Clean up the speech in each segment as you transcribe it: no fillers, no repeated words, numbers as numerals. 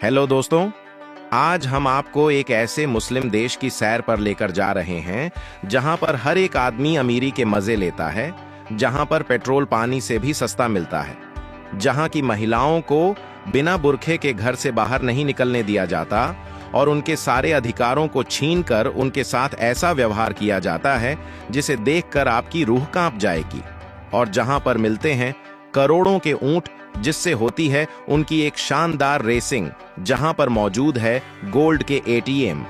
Hello दोस्तों, आज हम आपको एक ऐसे मुस्लिम देश की सैर पर लेकर जा रहे हैं जहां पर हर एक आदमी अमीरी के मजे लेता है, जहां पर पेट्रोल पानी से भी सस्ता मिलता है, जहां की महिलाओं को बिना बुरखे के घर से बाहर नहीं निकलने दिया जाता और उनके सारे अधिकारों को छीनकर उनके साथ ऐसा व्यवहार किया जाता है जिसे देखकर आपकी रूह कांप जाएगी, और जहां पर मिलते हैं करोड़ों के ऊंट, जिससे होती है उनकी एक शानदार रेसिंग, जहां पर मौजूद है गोल्ड के एटीएम,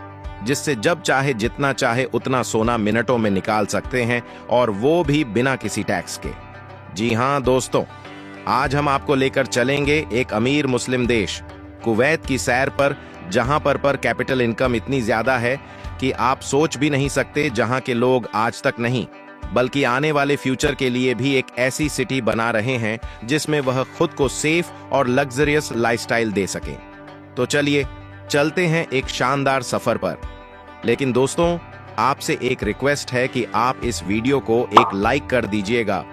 जिससे जब चाहे जितना चाहे उतना सोना मिनटों में निकाल सकते हैं, और वो भी बिना किसी टैक्स के। जी हां दोस्तों, आज हम आपको लेकर चलेंगे एक अमीर मुस्लिम देश कुवैत की सैर पर, जहां पर कैपिटल इनकम इतनी ज्यादा है कि आप सोच भी नहीं सकते, जहां के लोग आज तक नहीं बल्कि आने वाले फ्यूचर के लिए भी एक ऐसी सिटी बना रहे हैं जिसमें वह खुद को सेफ और लग्जरियस लाइफस्टाइल दे सके। तो चलिए चलते हैं एक शानदार सफर पर। लेकिन दोस्तों, आपसे एक रिक्वेस्ट है कि आप इस वीडियो को एक लाइक कर दीजिएगा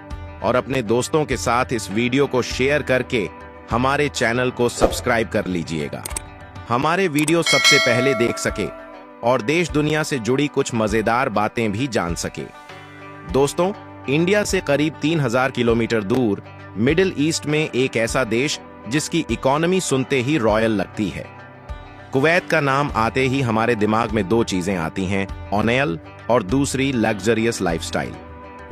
और अपने दोस्तों के साथ इस वीडियो को शेयर करके हमारे चैनल को सब्सक्राइब कर लीजिएगा, हमारे वीडियो सबसे पहले देख सके और देश दुनिया से जुड़ी कुछ मजेदार बातें भी जान सके। दोस्तों, इंडिया से करीब 3000 किलोमीटर दूर मिडिल ईस्ट में एक ऐसा देश जिसकी इकोनॉमी सुनते ही रॉयल लगती है। कुवैत का नाम आते ही हमारे दिमाग में दो चीजें आती हैं, ऑयल और दूसरी लग्जरियस लाइफस्टाइल।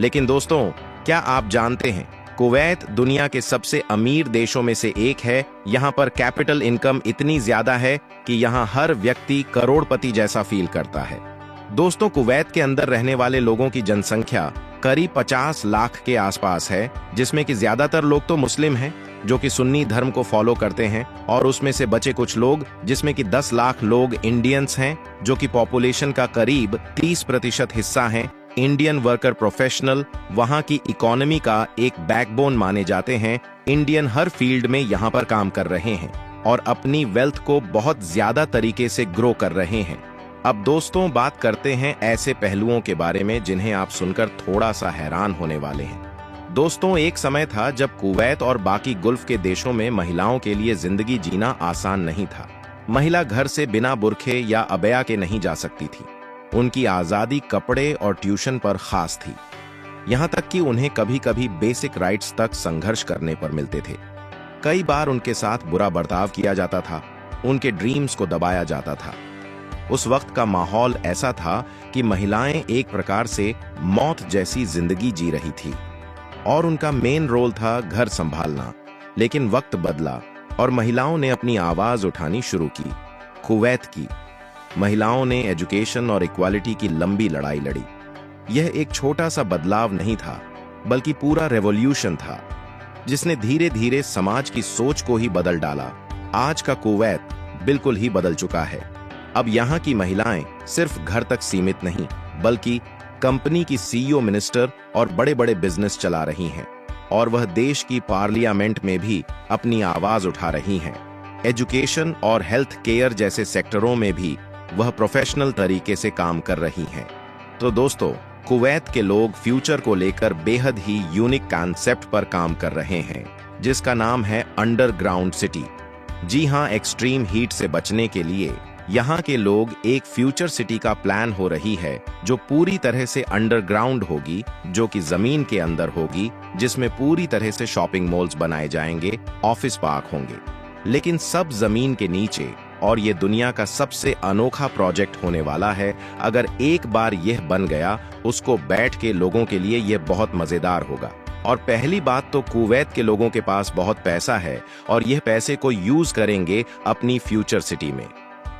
लेकिन दोस्तों, क्या आप जानते हैं कुवैत दुनिया के सबसे अमीर देशों में से एक है। यहाँ पर कैपिटल इनकम इतनी ज्यादा है कि यहाँ हर व्यक्ति करोड़पति जैसा फील करता है। दोस्तों, कुवैत के अंदर रहने वाले लोगों की जनसंख्या करीब 50 लाख के आसपास है, जिसमें कि ज्यादातर लोग तो मुस्लिम हैं जो कि सुन्नी धर्म को फॉलो करते हैं, और उसमें से बचे कुछ लोग जिसमें कि 10 लाख लोग इंडियंस हैं जो कि पॉपुलेशन का करीब 30% हिस्सा हैं। इंडियन वर्कर प्रोफेशनल वहां की इकोनॉमी का एक बैकबोन माने जाते हैं। इंडियन हर फील्ड में यहाँ पर काम कर रहे हैं और अपनी वेल्थ को बहुत ज्यादा तरीके से ग्रो कर रहे हैं। अब दोस्तों, बात करते हैं ऐसे पहलुओं के बारे में जिन्हें आप सुनकर थोड़ा सा हैरान होने वाले हैं। दोस्तों, एक समय था जब कुवैत और बाकी गुल्फ के देशों में महिलाओं के लिए जिंदगी जीना आसान नहीं था। महिला घर से बिना बुरखे या अबया के नहीं जा सकती थी। उनकी आजादी कपड़े और ट्यूशन पर खास थी, यहाँ तक कि उन्हें कभी कभी बेसिक राइट्स तक संघर्ष करने पर मिलते थे। कई बार उनके साथ बुरा बर्ताव किया जाता था, उनके ड्रीम्स को दबाया जाता था। उस वक्त का माहौल ऐसा था कि महिलाएं एक प्रकार से मौत जैसी जिंदगी जी रही थी और उनका मेन रोल था घर संभालना। लेकिन वक्त बदला और महिलाओं ने अपनी आवाज उठानी शुरू की। कुवैत की महिलाओं ने एजुकेशन और इक्वालिटी की लंबी लड़ाई लड़ी। यह एक छोटा सा बदलाव नहीं था बल्कि पूरा रेवोल्यूशन था, जिसने धीरे धीरे समाज की सोच को ही बदल डाला। आज का कुवैत बिल्कुल ही बदल चुका है। अब यहाँ की महिलाएं सिर्फ घर तक सीमित नहीं बल्कि कंपनी की सीईओ, मिनिस्टर और बड़े बड़े बिजनेस चला रही हैं, और वह देश की पार्लियामेंट में भी अपनी आवाज उठा रही हैं। एजुकेशन और हेल्थ केयर जैसे सेक्टरों में भी वह प्रोफेशनल तरीके से काम कर रही हैं। तो दोस्तों, कुवैत के लोग फ्यूचर को लेकर बेहद ही यूनिक कॉन्सेप्ट पर काम कर रहे हैं, जिसका नाम है अंडरग्राउंड सिटी। जी हाँ, एक्सट्रीम हीट से बचने के लिए यहाँ के लोग एक फ्यूचर सिटी का प्लान हो रही है जो पूरी तरह से अंडरग्राउंड होगी, जो कि जमीन के अंदर होगी, जिसमें पूरी तरह से शॉपिंग मॉल्स बनाए जाएंगे, ऑफिस पार्क होंगे, लेकिन सब जमीन के नीचे। और ये दुनिया का सबसे अनोखा प्रोजेक्ट होने वाला है। अगर एक बार यह बन गया, उसको बैठ के लोगों के लिए यह बहुत मजेदार होगा। और पहली बात तो कुवैत के लोगों के पास बहुत पैसा है और यह पैसे को यूज करेंगे अपनी फ्यूचर सिटी में।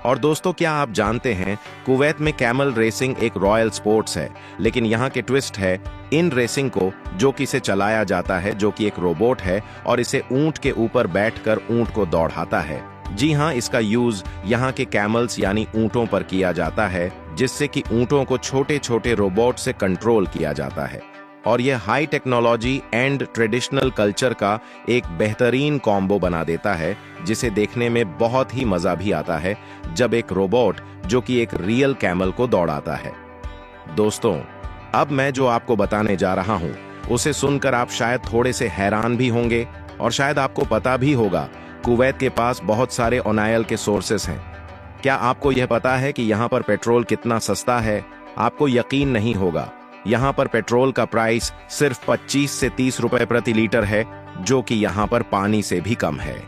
और दोस्तों, क्या आप जानते हैं कुवैत में कैमल रेसिंग एक रॉयल स्पोर्ट्स है, लेकिन यहाँ के ट्विस्ट है इन रेसिंग को, जो कि इसे चलाया जाता है, जो कि एक रोबोट है और इसे ऊंट के ऊपर बैठकर ऊंट को दौड़ाता है। जी हाँ, इसका यूज यहाँ के कैमल्स यानी ऊंटों पर किया जाता है, जिससे कि ऊंटों को छोटे छोटे रोबोट से कंट्रोल किया जाता है। और यह high technology and traditional culture का एक बेहतरीन कॉम्बो बना देता है, जिसे देखने में बहुत ही मजा भी आता है जब एक रोबोट जो कि एक रियल कैमल को दौड़ाता है। दोस्तों, अब मैं जो आपको बताने जा रहा हूं उसे सुनकर आप शायद थोड़े से हैरान भी होंगे और शायद आपको पता भी होगा कुवैत के पास बहुत सारे ऑयल के सोर्सेस हैं। क्या आपको यह पता है कि यहाँ पर पेट्रोल कितना सस्ता है? आपको यकीन नहीं होगा, यहाँ पर पेट्रोल का प्राइस सिर्फ 25 से 30 रुपए प्रति लीटर है, जो कि यहाँ पर पानी से भी कम है।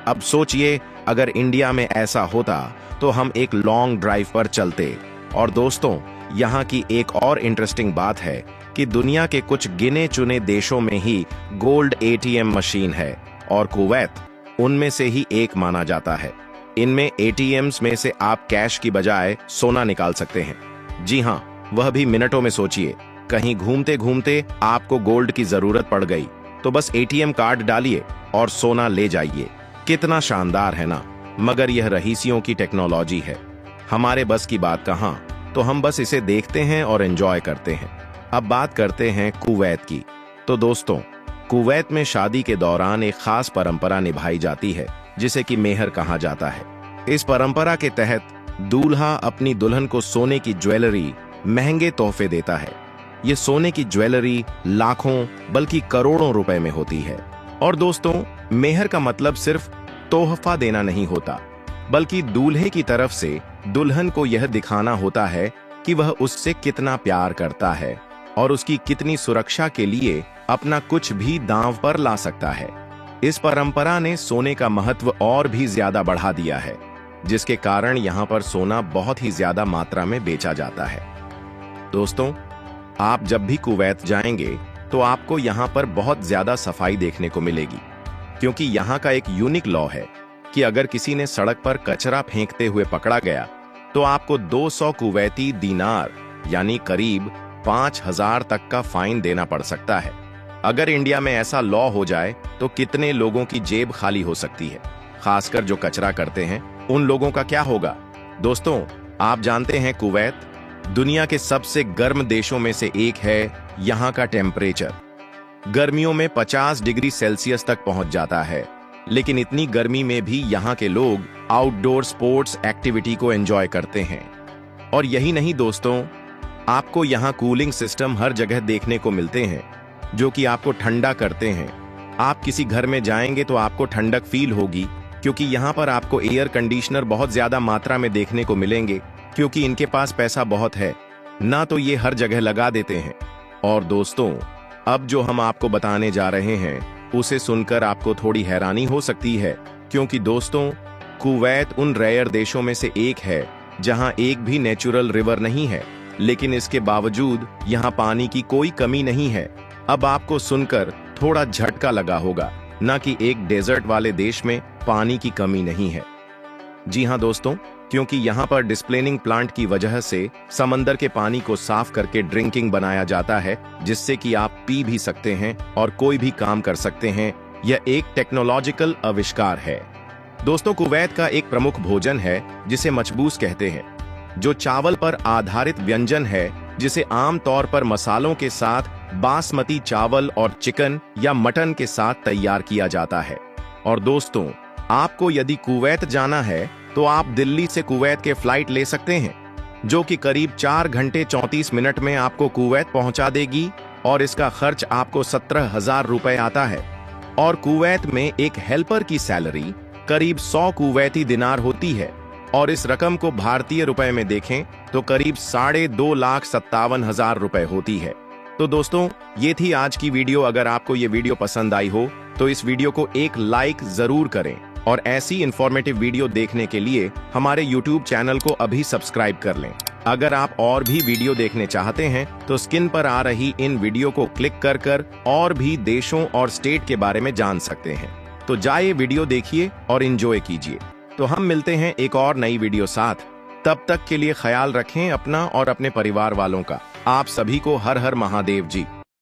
अब सोचिए, अगर इंडिया में ऐसा होता तो हम एक लॉन्ग ड्राइव पर चलते। और दोस्तों, यहाँ की एक और इंटरेस्टिंग बात है कि दुनिया के कुछ गिने चुने देशों में ही गोल्ड एटीएम मशीन है और कुवैत उनमें से ही एक माना जाता है। इनमें एटीएम्स में से आप कैश की बजाय सोना निकाल सकते हैं। जी हाँ, वह भी मिनटों में। सोचिए, कहीं घूमते घूमते आपको गोल्ड की जरूरत पड़ गई तो बस एटीएम कार्ड डालिए और सोना ले जाइए। कितना शानदार है ना? मगर यह रईसियों की टेक्नोलॉजी है, हमारे बस की बात कहाँ, तो हम बस इसे देखते हैं और एंजॉय करते हैं। अब बात करते हैं कुवैत की। तो दोस्तों, कुवैत में शादी के दौरान एक खास परंपरा निभाई जाती है जिसे कि मेहर कहा जाता है। इस परंपरा के तहत दूल्हा अपनी दुल्हन को सोने की ज्वेलरी, महंगे तोहफे देता है। ये सोने की ज्वेलरी लाखों बल्कि करोड़ों रुपए में होती है। और दोस्तों, मेहर का मतलब सिर्फ तोहफा देना नहीं होता, बल्कि दूल्हे की तरफ से दुल्हन को यह दिखाना होता है कि वह उससे कितना प्यार करता है और उसकी कितनी सुरक्षा के लिए अपना कुछ भी दांव पर ला सकता है। इस परंपरा ने सोने का महत्व और भी ज्यादा बढ़ा दिया है, जिसके कारण यहाँ पर सोना बहुत ही ज्यादा मात्रा में बेचा जाता है। दोस्तों, आप जब भी कुवैत जाएंगे तो आपको यहाँ पर बहुत ज्यादा सफाई देखने को मिलेगी, क्योंकि यहाँ का एक यूनिक लॉ है कि अगर किसी ने सड़क पर कचरा फेंकते हुए पकड़ा गया तो आपको 200 कुवैती दीनार यानी करीब 5000 तक का फाइन देना पड़ सकता है। अगर इंडिया में ऐसा लॉ हो जाए तो कितने लोगों की जेब खाली हो सकती है, खासकर जो कचरा करते हैं उन लोगों का क्या होगा। दोस्तों, आप जानते हैं कुवैत दुनिया के सबसे गर्म देशों में से एक है। यहाँ का टेम्परेचर गर्मियों में 50 डिग्री सेल्सियस तक पहुंच जाता है, लेकिन इतनी गर्मी में भी यहाँ के लोग आउटडोर स्पोर्ट्स एक्टिविटी को एंजॉय करते हैं। और यही नहीं दोस्तों, आपको यहाँ कूलिंग सिस्टम हर जगह देखने को मिलते हैं जो कि आपको ठंडा करते हैं। आप किसी घर में जाएंगे तो आपको ठंडक फील होगी, क्योंकि यहाँ पर आपको एयर कंडीशनर बहुत ज्यादा मात्रा में देखने को मिलेंगे, क्योंकि इनके पास पैसा बहुत है ना, तो ये हर जगह लगा देते हैं। और दोस्तों, अब जो हम आपको बताने जा रहे हैं उसे सुनकर आपको थोड़ी हैरानी हो सकती है, क्योंकि दोस्तों, कुवैत उन रेयर देशों में से एक है जहां एक भी नेचुरल रिवर नहीं है, लेकिन इसके बावजूद यहां पानी की कोई कमी नहीं है। अब आपको सुनकर थोड़ा झटका लगा होगा ना कि एक डेजर्ट वाले देश में पानी की कमी नहीं है। जी हाँ दोस्तों, क्योंकि यहाँ पर डिस्प्लेनिंग प्लांट की वजह से समंदर के पानी को साफ करके ड्रिंकिंग बनाया जाता है, जिससे कि आप पी भी सकते हैं और कोई भी काम कर सकते हैं। यह एक टेक्नोलॉजिकल आविष्कार है। दोस्तों, कुवैत का एक प्रमुख भोजन है जिसे मचबूस कहते हैं, जो चावल पर आधारित व्यंजन है जिसे आमतौर पर मसालों के साथ बासमती चावल और चिकन या मटन के साथ तैयार किया जाता है। और दोस्तों, आपको यदि कुवैत जाना है तो आप दिल्ली से कुवैत के फ्लाइट ले सकते हैं, जो कि करीब 4 घंटे 34 मिनट में आपको कुवैत पहुंचा देगी, और इसका खर्च आपको 17,000 रुपए आता है। और कुवैत में एक हेल्पर की सैलरी करीब 100 कुवैती दिनार होती है, और इस रकम को भारतीय रुपए में देखें तो करीब 2,57,000 रुपए होती है। तो दोस्तों, ये थी आज की वीडियो। अगर आपको ये वीडियो पसंद आई हो तो इस वीडियो को एक लाइक जरूर करें, और ऐसी इंफॉर्मेटिव वीडियो देखने के लिए हमारे YouTube चैनल को अभी सब्सक्राइब कर लें। अगर आप और भी वीडियो देखने चाहते हैं तो स्क्रीन पर आ रही इन वीडियो को क्लिक कर और भी देशों और स्टेट के बारे में जान सकते हैं। तो जाइए, वीडियो देखिए और एंजॉय कीजिए। तो हम मिलते हैं एक और नई वीडियो साथ। तब तक के लिए ख्याल रखें अपना और अपने परिवार वालों का। आप सभी को हर हर महादेव जी।